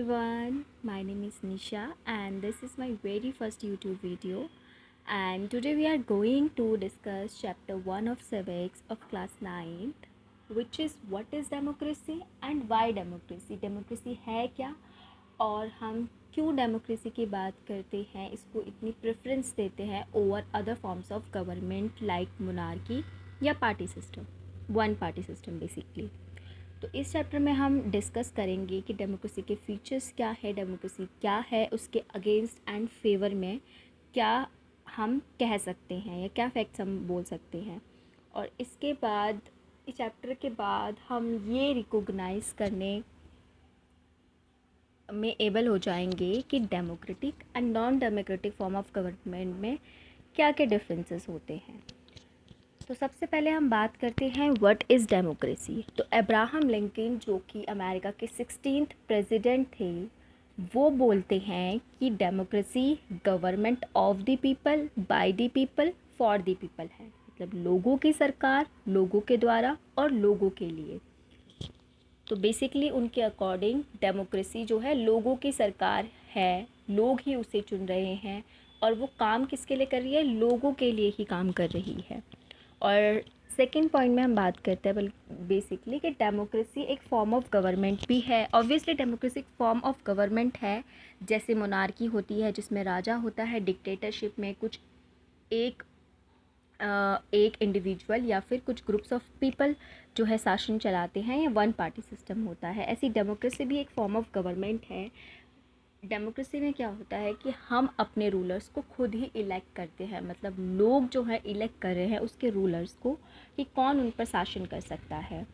everyone, my name is Nisha and this is my very first YouTube video, and today we are going to discuss chapter 1 of civics of class 9th, which is what is democracy and why democracy. Democracy है क्या और हम क्यों democracy की बात करते हैं, इसको इतनी प्रेफरेंस देते हैं over other forms of government like monarchy या party system, one party system basically. तो इस चैप्टर में हम डिस्कस करेंगे कि डेमोक्रेसी के फीचर्स क्या है, डेमोक्रेसी क्या है, उसके अगेंस्ट एंड फेवर में क्या हम कह सकते हैं या क्या फैक्ट्स हम बोल सकते हैं। और इसके बाद इस चैप्टर के बाद हम ये रिकॉग्नाइज करने में एबल हो जाएंगे कि democratic and non democratic form of government में क्या क्या डिफरेंसेस होते हैं। तो सबसे पहले हम बात करते हैं व्हाट इज़ डेमोक्रेसी। तो अब्राहम लिंकन जो कि अमेरिका के 16th प्रेसिडेंट थे, वो बोलते हैं कि democracy government of the people by the people for the people है, मतलब लोगों की सरकार लोगों के द्वारा और लोगों के लिए। तो बेसिकली उनके अकॉर्डिंग डेमोक्रेसी जो है लोगों की सरकार है, लोग ही उसे चुन रहे हैं और वो काम किसके लिए कर रही है, लोगों के लिए ही काम कर रही है। और सेकंड पॉइंट में हम बात करते हैं बेसिकली कि डेमोक्रेसी एक फॉर्म ऑफ गवर्नमेंट भी है। ऑब्वियसली डेमोक्रेसी एक फॉर्म ऑफ गवर्नमेंट है, जैसे मोनार्की होती है जिसमें राजा होता है, डिक्टेटरशिप में कुछ एक इंडिविजुअल या फिर कुछ ग्रुप्स ऑफ पीपल जो है शासन चलाते हैं, या वन पार्टी सिस्टम होता है। ऐसी डेमोक्रेसी भी एक फॉर्म ऑफ गवर्नमेंट है। डेमोक्रेसी में क्या होता है कि हम अपने रूलर्स को खुद ही इलेक्ट करते हैं, मतलब लोग जो है इलेक्ट कर रहे हैं उसके रूलर्स को कि कौन उन पर शासन कर सकता है।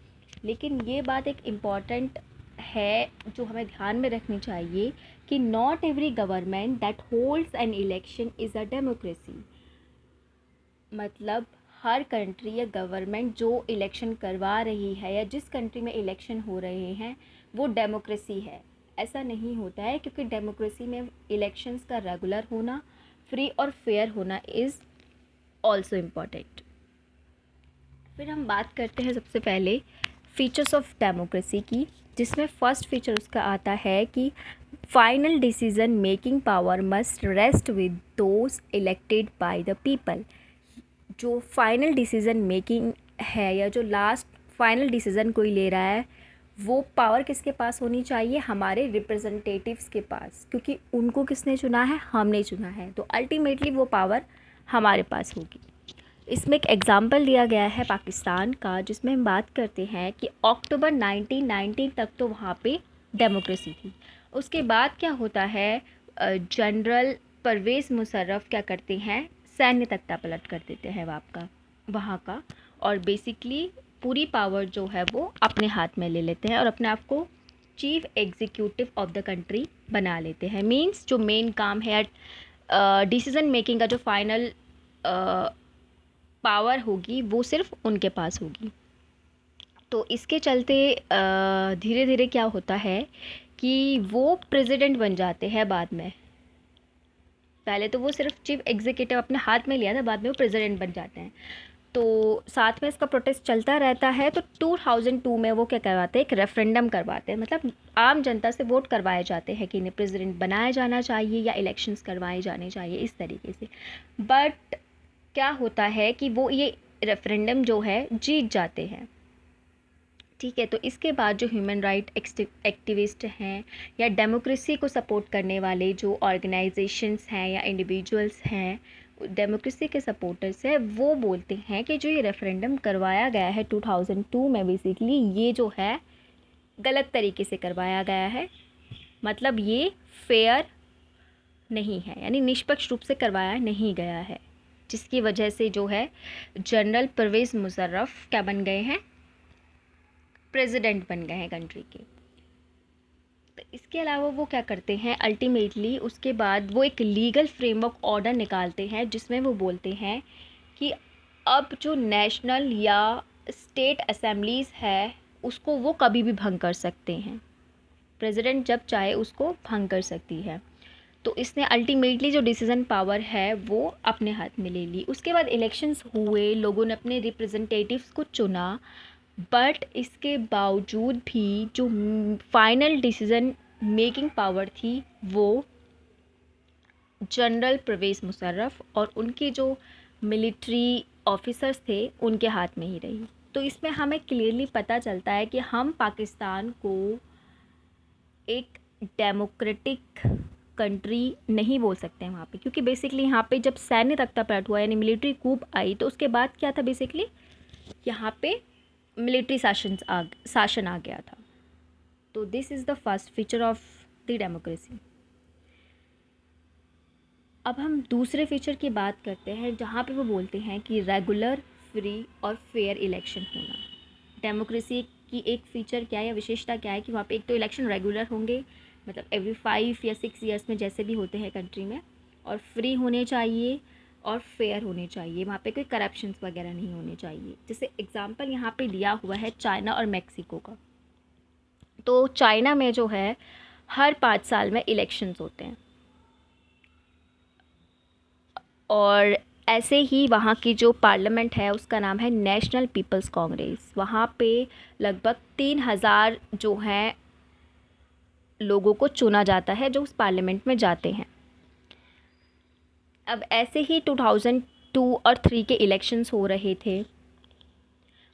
लेकिन ये बात एक इम्पॉर्टेंट है जो हमें ध्यान में रखनी चाहिए कि not every government that holds an election is a democracy. मतलब हर कंट्री या गवर्नमेंट जो इलेक्शन करवा रही है या जिस कंट्री में इलेक्शन हो रहे हैं वो डेमोक्रेसी है, ऐसा नहीं होता है। क्योंकि डेमोक्रेसी में इलेक्शंस का रेगुलर होना, फ्री और फेयर होना इज़ ऑल्सो इम्पॉर्टेंट। फिर हम बात करते हैं सबसे पहले फीचर्स ऑफ डेमोक्रेसी की, जिसमें फर्स्ट फीचर उसका आता है कि final decision making power must rest with those elected by the people. जो फाइनल डिसीजन मेकिंग है या जो लास्ट फाइनल डिसीजन कोई ले रहा है वो पावर किसके पास होनी चाहिए, हमारे रिप्रेजेंटेटिव्स के पास, क्योंकि उनको किसने चुना है, हमने चुना है। तो अल्टीमेटली वो पावर हमारे पास होगी। इसमें एक एग्जांपल दिया गया है पाकिस्तान का, जिसमें हम बात करते हैं कि अक्टूबर 1990 तक तो वहाँ पे डेमोक्रेसी थी। उसके बाद क्या होता है, जनरल परवेज़ मुशर्रफ क्या करते हैं, सैन्य तख्ता पलट कर देते हैं वहाँ का, और बेसिकली पूरी पावर जो है वो अपने हाथ में ले लेते हैं और अपने आप को chief executive of the country बना लेते हैं। मींस जो मेन काम है डिसीजन मेकिंग का, जो फाइनल पावर होगी वो सिर्फ उनके पास होगी। तो इसके चलते धीरे धीरे क्या होता है कि वो प्रेसिडेंट बन जाते हैं बाद में। पहले तो वो सिर्फ चीफ एग्जीक्यूटिव अपने हाथ में लिया था, बाद में वो प्रेसिडेंट बन जाते हैं। तो साथ में इसका प्रोटेस्ट चलता रहता है। तो 2002 में वो क्या करवाते हैं, एक रेफरेंडम करवाते हैं, मतलब आम जनता से वोट करवाए जाते हैं कि इन्हें प्रेसिडेंट बनाया जाना चाहिए या इलेक्शंस करवाए जाने चाहिए, इस तरीके से। बट क्या होता है कि वो ये रेफरेंडम जो है जीत जाते हैं, ठीक है। तो इसके बाद जो ह्यूमन राइट एक्टिविस्ट हैं या डेमोक्रेसी को सपोर्ट करने वाले जो ऑर्गेनाइजेशंस हैं या इंडिविजुअल्स हैं, डेमोक्रेसी के सपोर्टर्स हैं, वो बोलते हैं कि जो ये रेफरेंडम करवाया गया है 2002 में, बेसिकली ये जो है गलत तरीके से करवाया गया है, मतलब ये फेयर नहीं है, यानी निष्पक्ष रूप से करवाया नहीं गया है, जिसकी वजह से जो है जनरल परवेज़ मुशर्रफ क्या बन गए हैं, प्रेसिडेंट बन गए हैं कंट्री के। तो इसके अलावा वो क्या करते हैं, अल्टीमेटली उसके बाद वो एक लीगल फ्रेमवर्क ऑर्डर निकालते हैं, जिसमें वो बोलते हैं कि अब जो नेशनल या स्टेट असेंबलीज़ है उसको वो कभी भी भंग कर सकते हैं, प्रेसिडेंट जब चाहे उसको भंग कर सकती है। तो इसने अल्टीमेटली जो डिसीज़न पावर है वो अपने हाथ में ले ली। उसके बाद इलेक्शंस हुए, लोगों ने अपने रिप्रेजेंटेटिव्स को चुना, बट इसके बावजूद भी जो फाइनल डिसीज़न मेकिंग पावर थी वो जनरल परवेज़ मुशर्रफ और उनके जो मिलिट्री ऑफिसर्स थे उनके हाथ में ही रही। तो इसमें हमें क्लियरली पता चलता है कि हम पाकिस्तान को एक डेमोक्रेटिक कंट्री नहीं बोल सकते हैं वहाँ पे, क्योंकि बेसिकली यहाँ पे जब सैन्य तख्ता पलट हुआ यानी मिलिट्री कूप आई तो उसके बाद क्या था, बेसिकली यहाँ पे मिलिट्री शासन आ गया था। तो this is the first feature of the democracy. अब हम दूसरे फीचर की बात करते हैं जहाँ पे वो बोलते हैं कि रेगुलर, फ्री और फेयर इलेक्शन होना। डेमोक्रेसी की एक फ़ीचर क्या है या विशेषता क्या है कि वहाँ पे एक तो इलेक्शन रेगुलर होंगे, मतलब एवरी 5 या 6 ईयर्स में जैसे भी होते हैं कंट्री में, और फ्री होने चाहिए और फेयर होने चाहिए, वहाँ पे कोई करप्शंस वगैरह नहीं होने चाहिए। जैसे एग्जांपल यहाँ पे दिया हुआ है चाइना और मैक्सिको का। तो चाइना में जो है हर 5 साल में इलेक्शंस होते हैं, और ऐसे ही वहाँ की जो पार्लियामेंट है उसका नाम है नेशनल पीपल्स कांग्रेस। वहाँ पे लगभग 3000 जो हैं लोगों को चुना जाता है जो उस पार्लियामेंट में जाते हैं। अब ऐसे ही 2002 और 3 के इलेक्शंस हो रहे थे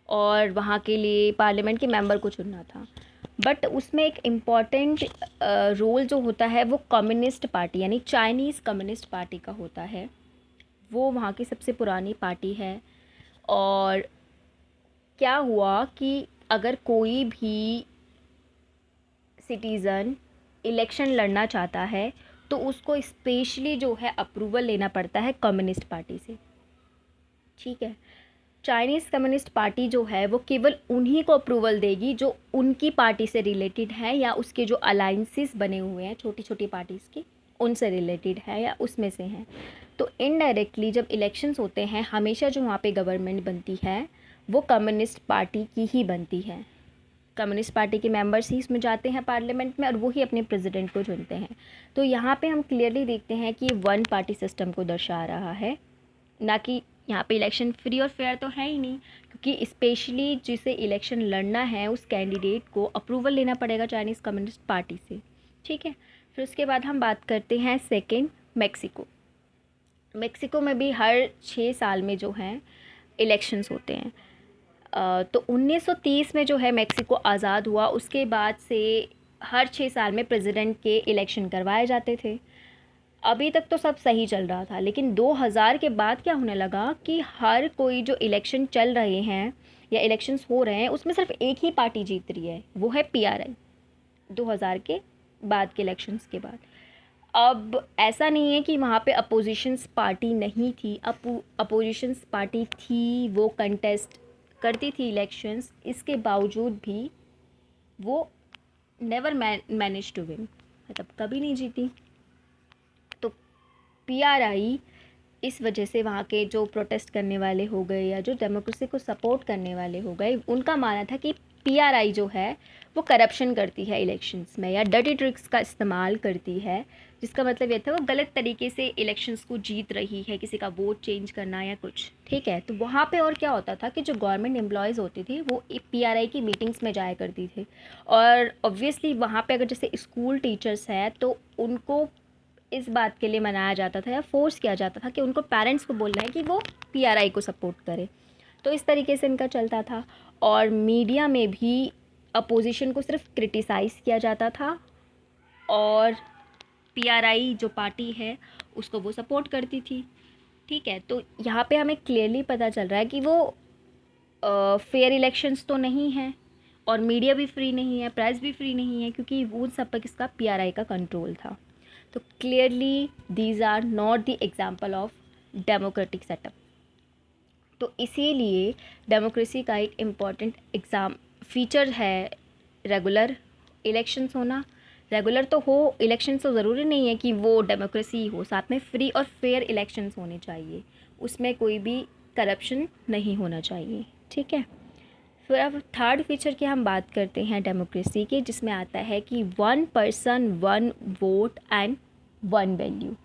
और वहाँ के लिए पार्लियामेंट के मेंबर को चुनना था, बट उसमें एक इम्पॉर्टेंट रोल जो होता है वो कम्युनिस्ट पार्टी यानी चाइनीज़ कम्युनिस्ट पार्टी का होता है। वो वहाँ की सबसे पुरानी पार्टी है। और क्या हुआ कि अगर कोई भी सिटीज़न इलेक्शन लड़ना चाहता है तो उसको स्पेशली जो है अप्रूवल लेना पड़ता है कम्युनिस्ट पार्टी से, ठीक है। चाइनीज़ कम्युनिस्ट पार्टी जो है वो केवल उन्हीं को अप्रूवल देगी जो उनकी पार्टी से रिलेटेड है या उसके जो अलाइंसेस बने हुए हैं छोटी छोटी पार्टीज़ की उनसे रिलेटेड है या उसमें से हैं। तो इनडायरेक्टली जब इलेक्शंस होते हैं हमेशा जो वहाँ पे गवर्नमेंट बनती है वो कम्युनिस्ट पार्टी की ही बनती है। कम्युनिस्ट पार्टी के मेंबर्स ही इसमें जाते हैं पार्लियामेंट में और वो ही अपने प्रेसिडेंट को चुनते हैं। तो यहाँ पे हम क्लियरली देखते हैं कि वन पार्टी सिस्टम को दर्शा रहा है, ना कि यहाँ पे इलेक्शन फ्री और फेयर तो है ही नहीं, क्योंकि स्पेशली जिसे इलेक्शन लड़ना है उस कैंडिडेट को अप्रूवल लेना पड़ेगा चाइनीज़ कम्युनिस्ट पार्टी से, ठीक है। फिर उसके बाद हम बात करते हैं सेकेंड, मैक्सिको। मैक्सिको में भी हर 6 साल में जो हैं इलेक्शंस होते हैं। तो 1930 में जो है मैक्सिको आज़ाद हुआ, उसके बाद से हर 6 साल में प्रेसिडेंट के इलेक्शन करवाए जाते थे। अभी तक तो सब सही चल रहा था, लेकिन 2000 के बाद क्या होने लगा कि हर कोई जो इलेक्शन चल रहे हैं या इलेक्शंस हो रहे हैं उसमें सिर्फ एक ही पार्टी जीत रही है, वो है PRI। 2000 के बाद के इलेक्शंस के बाद अब ऐसा नहीं है कि वहाँ पे अपोजिशंस पार्टी नहीं थी, अपोजिशंस पार्टी थी, वो कंटेस्ट करती थी इलेक्शंस, इसके बावजूद भी वो नेवर मैनेज टू विन, मतलब कभी नहीं जीती। तो PRI इस वजह से वहाँ के जो प्रोटेस्ट करने वाले हो गए या जो डेमोक्रेसी को सपोर्ट करने वाले हो गए उनका मानना था कि PRI जो है वो करप्शन करती है इलेक्शंस में या डर्टी ट्रिक्स का इस्तेमाल करती है, जिसका मतलब ये था वो गलत तरीके से इलेक्शंस को जीत रही है, किसी का वोट चेंज करना या कुछ, ठीक है। तो वहाँ पे और क्या होता था कि जो गवर्नमेंट एम्प्लॉयज़ होती थी वो PRI की मीटिंग्स में जाया करती थी, और ऑब्वियसली वहाँ पे अगर जैसे स्कूल टीचर्स हैं तो उनको इस बात के लिए मनाया जाता था या फोर्स किया जाता था कि उनको पेरेंट्स को बोलना है कि वो PRI को सपोर्ट करें। तो इस तरीके से इनका चलता था। और मीडिया में भी अपोजिशन को सिर्फ क्रिटिसाइज़ किया जाता था और PRI जो पार्टी है उसको वो सपोर्ट करती थी, ठीक है। तो यहाँ पे हमें क्लियरली पता चल रहा है कि वो फेयर इलेक्शंस तो नहीं हैं और मीडिया भी फ्री नहीं है, प्रेस भी फ्री नहीं है, क्योंकि वो सब पर किसका PRI का कंट्रोल था। तो clearly these are not the example of democratic setup. तो इसीलिए डेमोक्रेसी का एक इम्पॉर्टेंट फीचर है रेगुलर इलेक्शंस होना। रेगुलर तो हो इलेक्शंस, तो ज़रूरी नहीं है कि वो डेमोक्रेसी हो, साथ में फ्री और फेयर इलेक्शंस होने चाहिए, उसमें कोई भी करप्शन नहीं होना चाहिए, ठीक है। फिर अब थर्ड फीचर की हम बात करते हैं डेमोक्रेसी के, जिसमें आता है कि 1 पर्सन 1 वोट एंड 1 वैल्यू।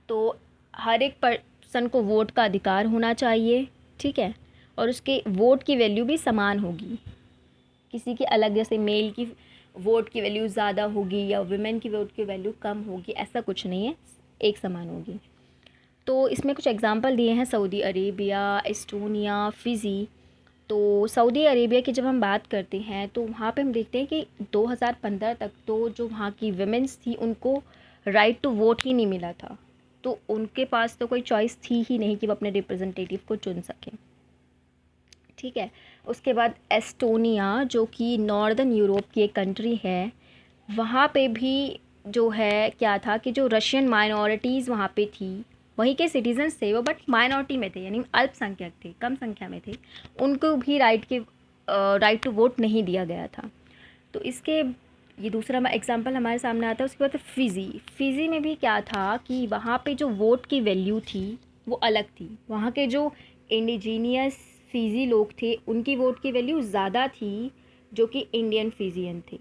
तो हर एक पर्सन को वोट का अधिकार होना चाहिए, ठीक है, और उसके वोट की वैल्यू भी समान होगी। किसी की अलग, जैसे मेल की वोट की वैल्यू ज़्यादा होगी या वुमेन की वोट की वैल्यू कम होगी, ऐसा कुछ नहीं है, एक समान होगी। तो इसमें कुछ एग्जांपल दिए हैं, सऊदी अरेबिया, एस्टोनिया, फिजी। तो सऊदी अरेबिया की जब हम बात करते हैं तो वहाँ पे हम देखते हैं कि 2015 तक तो जो वहाँ की विमेंस थी उनको राइट टू वोट ही नहीं मिला था, तो उनके पास तो कोई चॉइस थी ही नहीं कि वो अपने रिप्रेजेंटेटिव को चुन सकें। ठीक है। उसके बाद एस्टोनिया जो कि नॉर्दर्न यूरोप की एक कंट्री है, वहाँ पे भी जो है क्या था कि जो रशियन माइनॉरिटीज़ वहाँ पे थी, वहीं के सिटीजन्स थे वो, बट माइनॉरिटी में थे, यानी अल्पसंख्यक थे, कम संख्या में थे, उनको भी राइट टू वोट नहीं दिया गया था। तो इसके ये दूसरा एग्जांपल हमारे सामने आता है। उसके बाद फ़िज़ी में भी क्या था कि वहाँ पे जो वोट की वैल्यू थी वो अलग थी। वहाँ के जो इंडिजीनियस फ़िज़ी लोग थे उनकी वोट की वैल्यू ज़्यादा थी जो कि इंडियन फ़िजियन थे।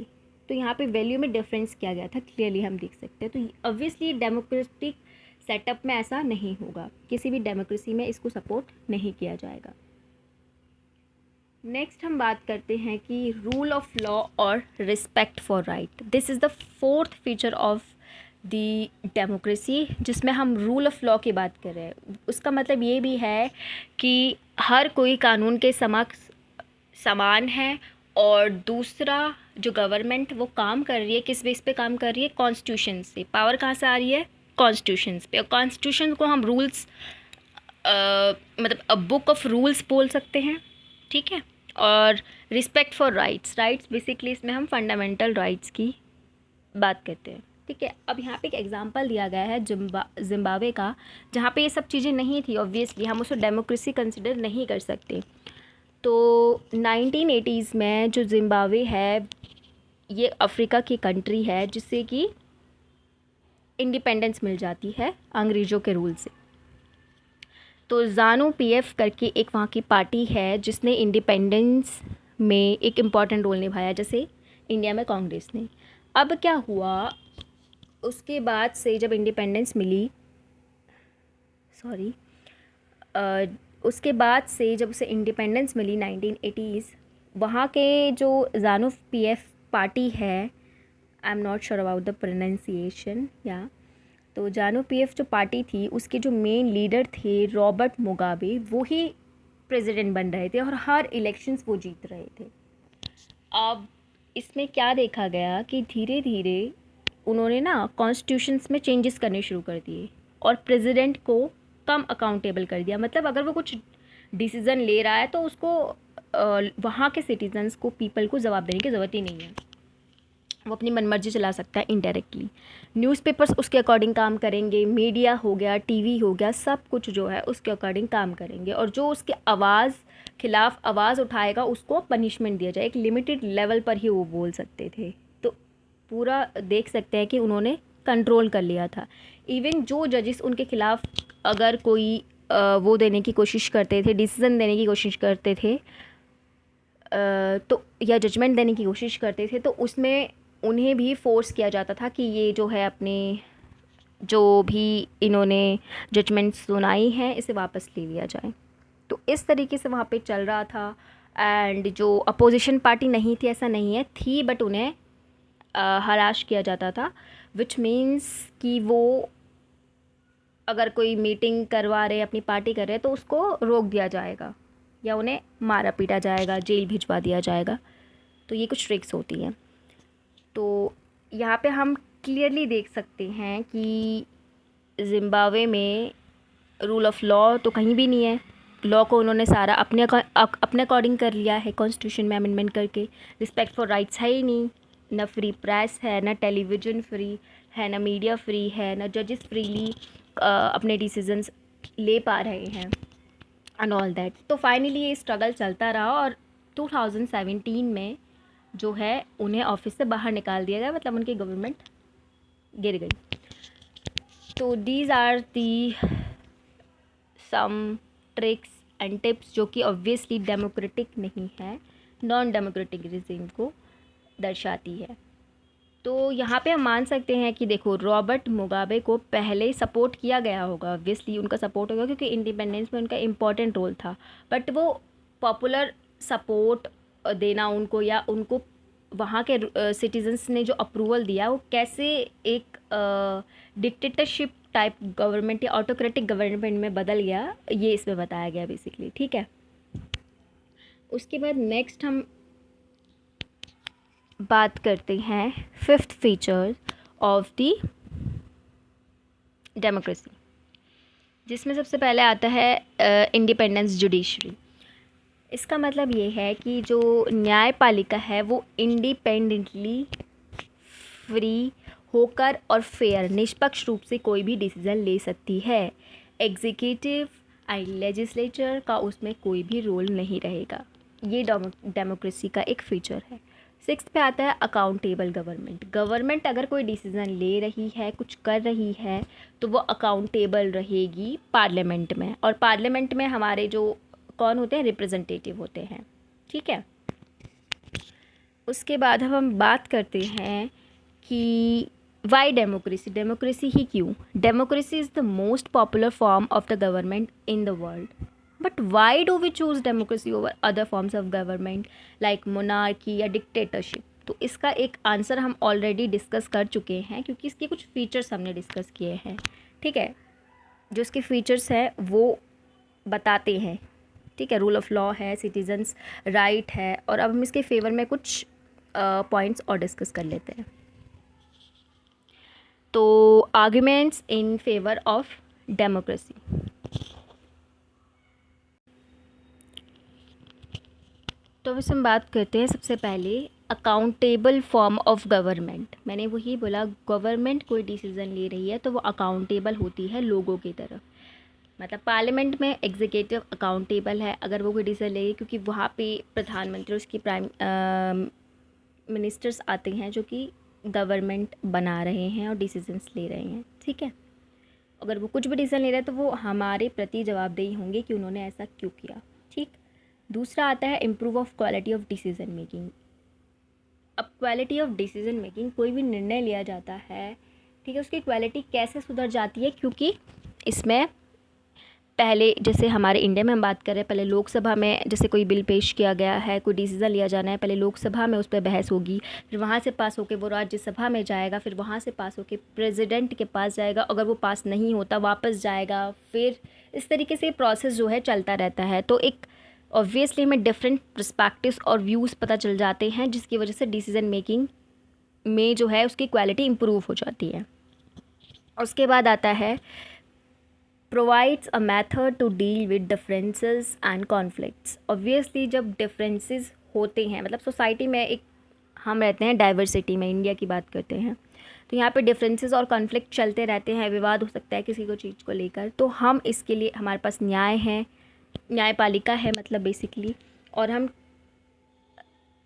तो यहाँ पे वैल्यू में डिफरेंस किया गया था, क्लियरली हम देख सकते हैं। तो ऑब्वियसली डेमोक्रेटिक सेटअप में ऐसा नहीं होगा, किसी भी डेमोक्रेसी में इसको सपोर्ट नहीं किया जाएगा। नेक्स्ट हम बात करते हैं कि रूल ऑफ लॉ और respect for right. This is the fourth feature of the democracy, जिसमें हम रूल ऑफ लॉ की बात कर रहे हैं। उसका मतलब ये भी है कि हर कोई कानून के समक्ष समान है, और दूसरा जो गवर्नमेंट वो काम कर रही है किस बेस पे काम कर रही है, कॉन्स्टिट्यूशन से। पावर कहाँ से आ रही है, कॉन्स्टिट्यूशन पे, और कॉन्स्टिट्यूशन को हम रूल्स मतलब अ बुक ऑफ रूल्स बोल सकते हैं। ठीक है। और रिस्पेक्ट फॉर राइट्स बेसिकली इसमें हम फंडामेंटल राइट्स की बात करते हैं। ठीक है। अब यहाँ पे एक एग्जांपल दिया गया है जिम्बाब्वे का, जहाँ पे ये सब चीज़ें नहीं थी। ऑब्वियसली हम उसे डेमोक्रेसी कंसिडर नहीं कर सकते। तो 1980s में जो जिम्बाब्वे है, ये अफ्रीका की कंट्री है जिससे कि इंडिपेंडेंस मिल जाती है अंग्रेज़ों के रूल से। तो ज़ानू पीएफ करके एक वहाँ की पार्टी है जिसने इंडिपेंडेंस में एक इम्पॉर्टेंट रोल निभाया, जैसे इंडिया में कांग्रेस ने। अब क्या हुआ, उसके बाद से जब इंडिपेंडेंस मिली, उसके बाद से जब उसे इंडिपेंडेंस मिली 1980s, वहाँ के जो ज़ानू पीएफ पार्टी है, I am not sure about the pronunciation या, तो ज़ानू पीएफ जो पार्टी थी उसके जो मेन लीडर थे रॉबर्ट मुगाबे, वो ही प्रेसिडेंट बन रहे थे और हर इलेक्शंस वो जीत रहे थे। अब इसमें क्या देखा गया कि धीरे धीरे उन्होंने ना कॉन्स्टिट्यूशंस में चेंजेस करने शुरू कर दिए और प्रेसिडेंट को कम अकाउंटेबल कर दिया। मतलब अगर वो कुछ डिसीज़न ले रहा है तो उसको वहाँ के सिटीजन्स को, पीपल को जवाब देने की ज़रूरत ही नहीं है, वो अपनी मनमर्जी चला सकता है इनडायरेक्टली। न्यूज़पेपर्स उसके अकॉर्डिंग काम करेंगे, मीडिया हो गया, टीवी हो गया, सब कुछ जो है उसके अकॉर्डिंग काम करेंगे, और जो उसके खिलाफ आवाज़ उठाएगा उसको पनिशमेंट दिया जाए। एक लिमिटेड लेवल पर ही वो बोल सकते थे। तो पूरा देख सकते हैं कि उन्होंने कंट्रोल कर लिया था। इवन जो जजेस उनके खिलाफ अगर कोई वो देने की कोशिश करते थे, डिसीज़न देने की कोशिश करते थे, तो या जजमेंट देने की कोशिश करते थे, तो उसमें उन्हें भी फोर्स किया जाता था कि ये जो है अपने जो भी इन्होंने जजमेंट सुनाई हैं इसे वापस ले लिया जाए। तो इस तरीके से वहाँ पे चल रहा था। एंड जो अपोजिशन पार्टी नहीं थी, ऐसा नहीं है, थी, बट उन्हें हराश किया जाता था, विच मीन्स कि वो अगर कोई मीटिंग करवा रहे, अपनी पार्टी कर रहे, तो उसको रोक दिया जाएगा या उन्हें मारा पीटा जाएगा, जेल भिजवा दिया जाएगा। तो ये कुछ ट्रिक्स होती हैं। तो यहाँ पे हम क्लियरली देख सकते हैं कि जिम्बाब्वे में रूल ऑफ लॉ तो कहीं भी नहीं है। लॉ को उन्होंने सारा अपने अकॉर्डिंग कर लिया है, कॉन्स्टिट्यूशन में अमेंडमेंट करके। रिस्पेक्ट फॉर राइट्स है ही नहीं, ना फ्री प्रेस है, ना टेलीविज़न फ्री है, ना मीडिया फ्री है, ना जजेस फ्रीली अपने डिसीजंस ले पा रहे हैं एंड ऑल दैट। तो फाइनली ये स्ट्रगल चलता रहा और 2017 में जो है उन्हें ऑफिस से बाहर निकाल दिया गया, मतलब उनकी गवर्नमेंट गिर गई। तो these are the some tricks and tips जो कि ऑब्वियसली डेमोक्रेटिक नहीं है, नॉन डेमोक्रेटिक रिजीम को दर्शाती है। तो यहाँ पे हम मान सकते हैं कि देखो, रॉबर्ट मुगाबे को पहले सपोर्ट किया गया होगा, ऑब्वियसली उनका सपोर्ट होगा क्योंकि इंडिपेंडेंस में उनका इम्पॉर्टेंट रोल था, बट वो पॉपुलर सपोर्ट देना उनको या उनको वहाँ के सिटीजन्स ने जो अप्रूवल दिया वो कैसे एक डिक्टेटरशिप टाइप गवर्नमेंट या ऑटोक्रेटिक गवर्नमेंट में बदल गया, ये इसमें बताया गया बेसिकली। ठीक है, उसके बाद नेक्स्ट हम बात करते हैं fifth feature of the democracy, जिसमें सबसे पहले आता है इंडिपेंडेंस जुडिशरी। इसका मतलब ये है कि जो न्यायपालिका है वो इंडिपेंडेंटली फ्री होकर और फेयर निष्पक्ष रूप से कोई भी डिसीज़न ले सकती है। एग्जीक्यूटिव एंड लेजिस्लेचर का उसमें कोई भी रोल नहीं रहेगा। ये डेमोक्रेसी का एक फीचर है। सिक्स पे आता है अकाउंटेबल गवर्नमेंट। गवर्नमेंट अगर कोई डिसीज़न ले रही है, कुछ कर रही है, तो वो अकाउंटेबल रहेगी पार्लियामेंट में, और पार्लियामेंट में हमारे जो कौन होते हैं, रिप्रेजेंटेटिव होते हैं। ठीक है, उसके बाद हम बात करते हैं कि वाई डेमोक्रेसी, डेमोक्रेसी ही क्यों। Democracy is the most popular form of the government in the world, but why do we choose democracy over other forms of government like monarchy या डिक्टेटरशिप। तो इसका एक आंसर हम ऑलरेडी डिस्कस कर चुके हैं, क्योंकि इसके कुछ फीचर्स हमने डिस्कस किए हैं। ठीक है, जो इसके फीचर्स हैं वो बताते हैं। ठीक है, रूल ऑफ लॉ है, सिटीजन्स राइट है, और अब हम इसके फेवर में कुछ पॉइंट्स और डिस्कस कर लेते हैं। तो arguments in favour of democracy. तो अब हम बात करते हैं सबसे पहले अकाउंटेबल फॉर्म ऑफ गवर्नमेंट। मैंने वही बोला, गवर्नमेंट कोई डिसीज़न ले रही है तो वो अकाउंटेबल होती है लोगों की तरफ। मतलब पार्लियामेंट में एग्जीक्यूटिव अकाउंटेबल है अगर वो कोई डिसीजन लेगी, क्योंकि वहाँ पे प्रधानमंत्री उसकी प्राइम मिनिस्टर्स आते हैं जो कि गवर्नमेंट बना रहे हैं और डिसीजंस ले रहे हैं। ठीक है, अगर वो कुछ भी डिसीजन ले रहे हैं तो वो हमारे प्रति जवाबदेही होंगे कि उन्होंने ऐसा क्यों किया। ठीक, दूसरा आता है improve of quality of decision making. अब क्वालिटी ऑफ डिसीजन मेकिंग, कोई भी निर्णय लिया जाता है, ठीक है, उसकी क्वालिटी कैसे सुधर जाती है, क्योंकि इसमें पहले जैसे हमारे इंडिया में हम बात करें, पहले लोकसभा में जैसे कोई बिल पेश किया गया है, कोई डिसीज़न लिया जाना है, पहले लोकसभा में उस पर बहस होगी, फिर वहाँ से पास होके वो राज्यसभा में जाएगा, फिर वहाँ से पास होके प्रेसिडेंट के पास जाएगा, अगर वो पास नहीं होता वापस जाएगा, फिर इस तरीके से प्रोसेस जो है चलता रहता है। तो एक ऑब्वियसली हमें डिफरेंट पर्सपेक्टिव्स और व्यूज़ पता चल जाते हैं, जिसकी वजह से डिसीज़न मेकिंग में जो है उसकी क्वालिटी इम्प्रूव हो जाती है। उसके बाद आता है provides a method to deal with differences and conflicts। Obviously जब डिफरेंसेस होते हैं, मतलब सोसाइटी में एक हम रहते हैं डाइवर्सिटी में, इंडिया की बात करते हैं, तो यहाँ पे डिफरेंसेस और कॉन्फ्लिक्ट चलते रहते हैं, विवाद हो सकता है किसी को चीज़ को लेकर। तो हम इसके लिए, हमारे पास न्याय है, न्यायपालिका है मतलब बेसिकली, और हम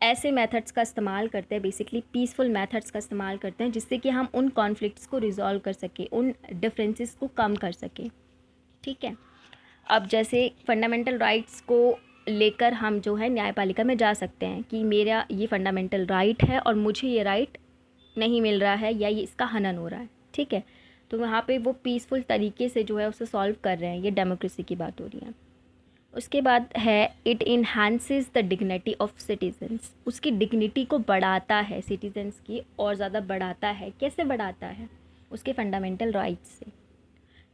ऐसे मेथड्स का इस्तेमाल करते हैं, बेसिकली पीसफुल मेथड्स का इस्तेमाल करते हैं, जिससे कि हम उन कॉन्फ्लिक्ट्स को रिजॉल्व कर सकें, उन डिफरेंसेस को कम कर सकें। ठीक है, अब जैसे फंडामेंटल राइट्स को लेकर हम जो है न्यायपालिका में जा सकते हैं कि मेरा ये फंडामेंटल राइट है और मुझे ये राइट नहीं मिल रहा है या ये इसका हनन हो रहा है। ठीक है, तो वहाँ पे वो पीसफुल तरीके से जो है उसे सॉल्व कर रहे हैं, ये डेमोक्रेसी की बात हो रही है। उसके बाद है it enhances the dignity of citizens. उसकी डिग्निटी को बढ़ाता है, सिटीजन्स की और ज़्यादा बढ़ाता है। कैसे बढ़ाता है? उसके फंडामेंटल राइट्स से,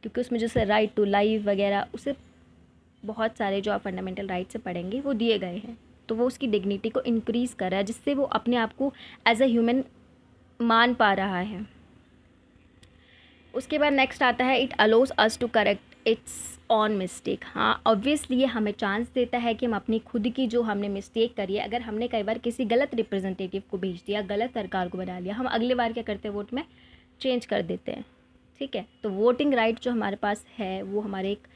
क्योंकि उसमें जैसे राइट टू लाइफ वगैरह, उसे बहुत सारे जो आप फंडामेंटल राइट से पढ़ेंगे वो दिए गए हैं, तो वो उसकी डिग्निटी को इंक्रीज़ कर रहा है, जिससे वो अपने आप को एज अ ह्यूमन मान पा रहा है। उसके बाद नेक्स्ट आता है it allows us to correct its own mistake. हाँ, ऑब्वियसली ये हमें चांस देता है कि हम अपनी खुद की जो हमने मिस्टेक करी है, अगर हमने कई बार किसी गलत रिप्रेजेंटेटिव को भेज दिया, गलत सरकार को बना लिया, हम अगली बार क्या करते हैं, वोट में चेंज कर देते हैं। ठीक है, तो वोटिंग राइट जो हमारे पास है वो हमारे एक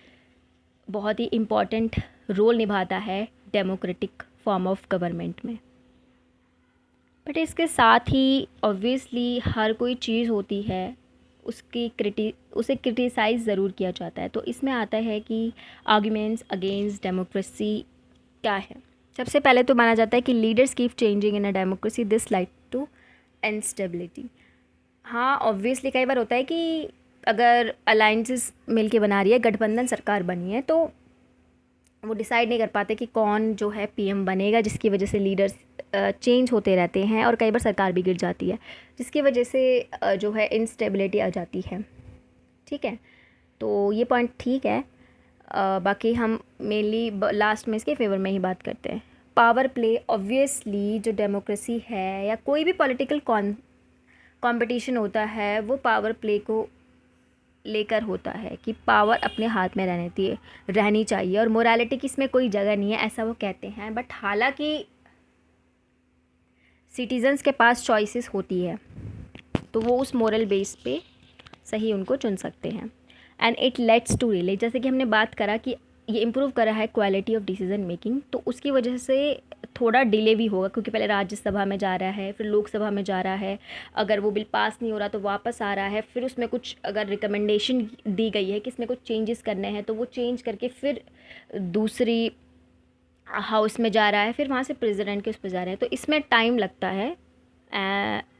बहुत ही इम्पॉर्टेंट रोल निभाता है डेमोक्रेटिक फॉर्म ऑफ गवर्नमेंट में। बट इसके साथ ही ऑब्वियसली हर कोई चीज़ होती है उसे क्रिटिसाइज़ ज़रूर किया जाता है। तो इसमें आता है कि आर्ग्यूमेंट्स अगेंस्ट डेमोक्रेसी क्या है। सबसे पहले तो माना जाता है कि leaders keep changing in a democracy, this lead to instability. हाँ, ऑब्वियसली कई बार होता है कि अगर अलाइंसेस मिलके बना रही है, गठबंधन सरकार बनी है, तो वो डिसाइड नहीं कर पाते कि कौन जो है पीएम बनेगा, जिसकी वजह से लीडर्स चेंज होते रहते हैं और कई बार सरकार भी गिर जाती है, जिसकी वजह से जो है इंस्टेबिलिटी आ जाती है। ठीक है, तो ये पॉइंट ठीक है। बाकी हम मेनली लास्ट में इसके फेवर में ही बात करते हैं। पावर प्ले, ऑब्वियसली जो डेमोक्रेसी है या कोई भी पॉलिटिकल कंपटीशन होता है वो पावर प्ले को लेकर होता है कि पावर अपने हाथ में रहनी चाहिए और मोरालिटी की इसमें कोई जगह नहीं है, ऐसा वो कहते हैं। बट हालांकि सिटीजन्स के पास चॉइसेस होती है तो वो उस मोरल बेस पे सही उनको चुन सकते हैं। And it leads to relay, जैसे कि हमने बात करा कि ये इम्प्रूव करा है क्वालिटी ऑफ डिसीजन मेकिंग, तो उसकी वजह से थोड़ा डिले भी होगा क्योंकि पहले राज्यसभा में जा रहा है, फिर लोकसभा में जा रहा है, अगर वो बिल पास नहीं हो रहा तो वापस आ रहा है, फिर उसमें कुछ अगर रिकमेंडेशन दी गई है कि इसमें कुछ चेंजेस करने हैं तो वो चेंज करके फिर दूसरी हाउस में जा रहा है, फिर वहाँ से प्रेसिडेंट के उस पर जा रहे हैं, तो इसमें टाइम लगता है।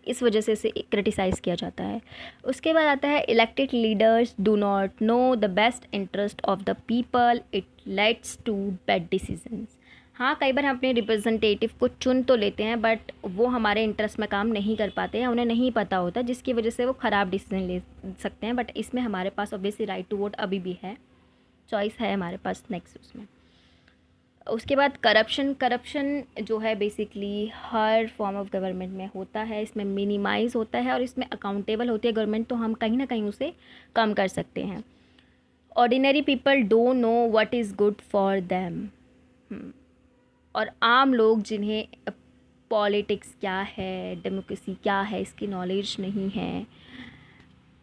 इस वजह से इसे क्रिटिसाइज़ किया जाता है। उसके बाद आता है elected leaders do not know the best interest of the people, it leads to bad decisions. हाँ, कई बार हम अपने रिप्रेजेंटेटिव को चुन तो लेते हैं बट वो हमारे इंटरेस्ट में काम नहीं कर पाते हैं, उन्हें नहीं पता होता, जिसकी वजह से वो ख़राब डिसीजन ले सकते हैं। बट इसमें हमारे पास ऑब्वियसली राइट टू वोट अभी भी है, चॉइस है हमारे पास नेक्स्ट उसमें। उसके बाद करप्शन जो है basically her form of government में होता है, इसमें मिनिमाइज़ होता है और इसमें अकाउंटेबल होती है गवर्नमेंट, तो हम कहीं ना कहीं उसे कम कर सकते हैं। Ordinary people don't know what is good for them, और आम लोग जिन्हें पॉलिटिक्स क्या है, डेमोक्रेसी क्या है, इसकी नॉलेज नहीं है,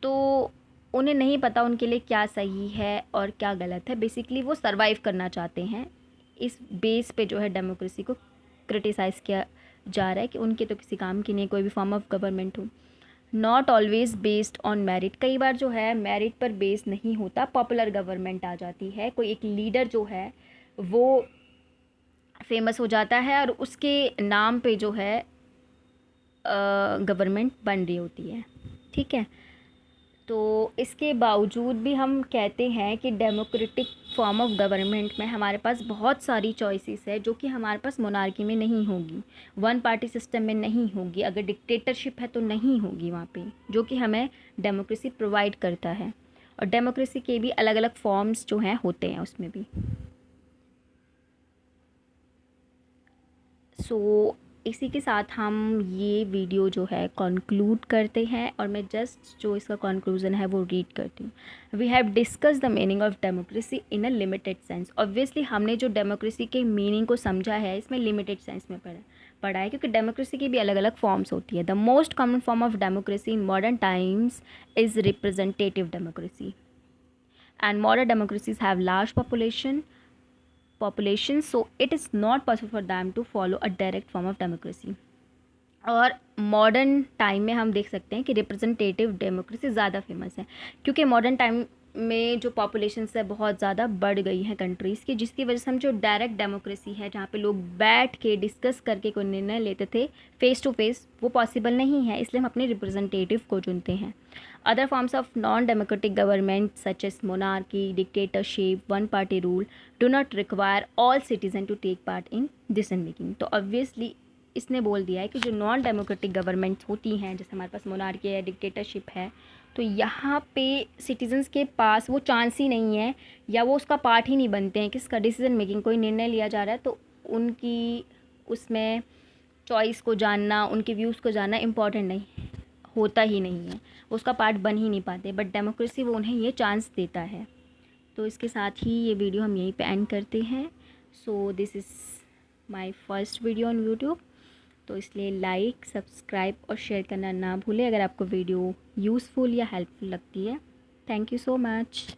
तो उन्हें नहीं पता उनके लिए क्या सही है और क्या गलत है। बेसिकली वो सरवाइव करना चाहते हैं। इस बेस पे जो है डेमोक्रेसी को क्रिटिसाइज़ किया जा रहा है कि उनके तो किसी काम की नहीं, कोई भी फॉर्म ऑफ गवर्नमेंट हो। Not always based on merit, कई बार जो है मेरिट पर बेस नहीं होता, पॉपुलर गवर्नमेंट आ जाती है, कोई एक लीडर जो है वो फेमस हो जाता है और उसके नाम पे जो है गवर्नमेंट बन रही होती है। ठीक है, तो इसके बावजूद भी हम कहते हैं कि डेमोक्रेटिक फॉर्म ऑफ गवर्नमेंट में हमारे पास बहुत सारी चॉइसेस है जो कि हमारे पास मोनार्की में नहीं होगी, वन पार्टी सिस्टम में नहीं होगी, अगर डिक्टेटरशिप है तो नहीं होगी वहाँ पे, जो कि हमें डेमोक्रेसी प्रोवाइड करता है। और डेमोक्रेसी के भी अलग अलग फॉर्म्स जो हैं होते हैं उसमें भी। सो इसी के साथ हम ये वीडियो जो है कंक्लूड करते हैं और मैं जस्ट जो इसका कंक्लूजन है वो रीड करती हूँ। We have discuss the meaning of democracy in a limited sense. Obviously हमने जो डेमोक्रेसी के मीनिंग को समझा है इसमें लिमिटेड सेंस में पढ़ा है क्योंकि डेमोक्रेसी की भी अलग अलग फॉर्म्स होती है। The most common form of democracy in modern times is representative democracy, and modern democracies have large population, so it is not possible for them to follow a direct form of democracy। और modern time में हम देख सकते हैं कि representative democracy ज़्यादा famous है क्योंकि मॉडर्न टाइम में जो पॉपुलेशन है बहुत ज़्यादा बढ़ गई है कंट्रीज़ की, जिसकी वजह से हम जो डायरेक्ट डेमोक्रेसी है जहाँ पे लोग बैठ के डिस्कस करके कोई निर्णय लेते थे फेस टू फेस, वो पॉसिबल नहीं है, इसलिए हम अपने रिप्रेजेंटेटिव को चुनते हैं। Other forms of non democratic government such as monarchy, dictatorship, one party rule do not require all citizen to take part in decision making. तो ऑब्वियसली इसने बोल दिया है कि जो नॉन डेमोक्रेटिक गवर्नमेंट्स होती हैं, जैसे हमारे पास मोनार्की है, डिक्टेटरशिप है, तो यहाँ पे सिटीजन्स के पास वो चांस ही नहीं है या वो उसका पार्ट ही नहीं बनते हैं कि इसका डिसीजन मेकिंग, कोई निर्णय लिया जा रहा है तो उनकी उसमें चॉइस को जानना, उनके व्यूज़ को जानना इम्पॉर्टेंट नहीं होता ही नहीं है, वो उसका पार्ट बन ही नहीं पाते। बट डेमोक्रेसी वो उन्हें ये चांस देता है। तो इसके साथ ही ये वीडियो हम यहीं पे एंड करते हैं। So this is my first video on YouTube, तो इसलिए लाइक, सब्सक्राइब और शेयर करना ना भूलें अगर आपको वीडियो यूज़फुल या हेल्पफुल लगती है। Thank you so much.